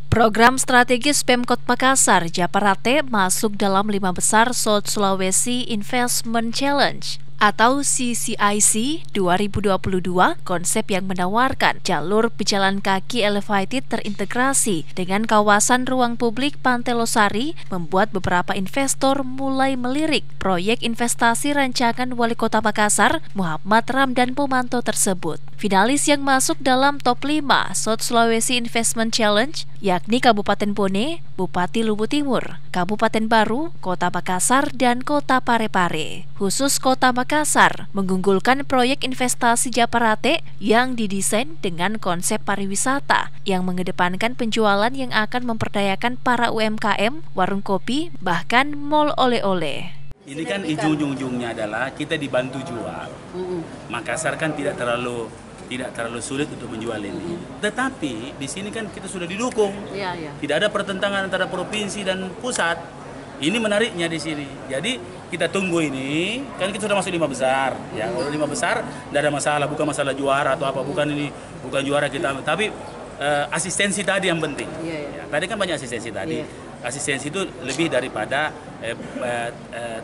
Program strategis Pemkot Makassar Japarate masuk dalam 5 besar South Sulawesi Investment Challenge atau CCIC 2022, konsep yang menawarkan jalur pejalan kaki elevated terintegrasi dengan kawasan ruang publik Pantai Losari membuat beberapa investor mulai melirik proyek investasi rancangan Wali Kota Makassar Muhammad Ramdan Pomanto tersebut. Finalis yang masuk dalam top 5 South Sulawesi Investment Challenge yakni Kabupaten Bone, Bupati Lubu Timur, Kabupaten Baru, Kota Makassar, dan Kota Parepare. Khusus Kota Makassar mengunggulkan proyek investasi Japarate yang didesain dengan konsep pariwisata yang mengedepankan penjualan yang akan memperdayakan para UMKM, warung kopi, bahkan mall oleh-oleh. Ini kan ujung-ujungnya adalah kita dibantu jual. Makassar kan tidak terlalu sulit untuk menjual ini. Tetapi di sini kan kita sudah didukung. Tidak ada pertentangan antara provinsi dan pusat. Ini menariknya di sini. Jadi kita tunggu ini, kan kita sudah masuk 5 besar. Ya, kalau 5 besar tidak ada masalah, bukan masalah juara atau apa, bukan juara kita, tapi asistensi tadi yang penting. Ya, tadi kan banyak asistensi tadi. Asistensi itu lebih daripada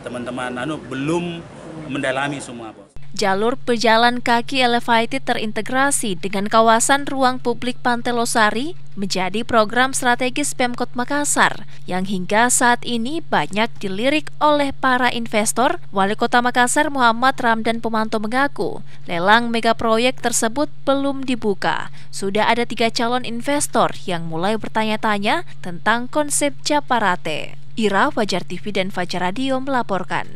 teman-teman belum mendalami semua, Bos. Jalur pejalan kaki elevated terintegrasi dengan kawasan ruang publik Pantai Losari menjadi program strategis Pemkot Makassar yang hingga saat ini banyak dilirik oleh para investor. Wali Kota Makassar Muhammad Ramdan Pomanto mengaku lelang mega proyek tersebut belum dibuka. Sudah ada 3 calon investor yang mulai bertanya-tanya tentang konsep Japarate. Ira, Fajar TV dan Fajar Radio melaporkan.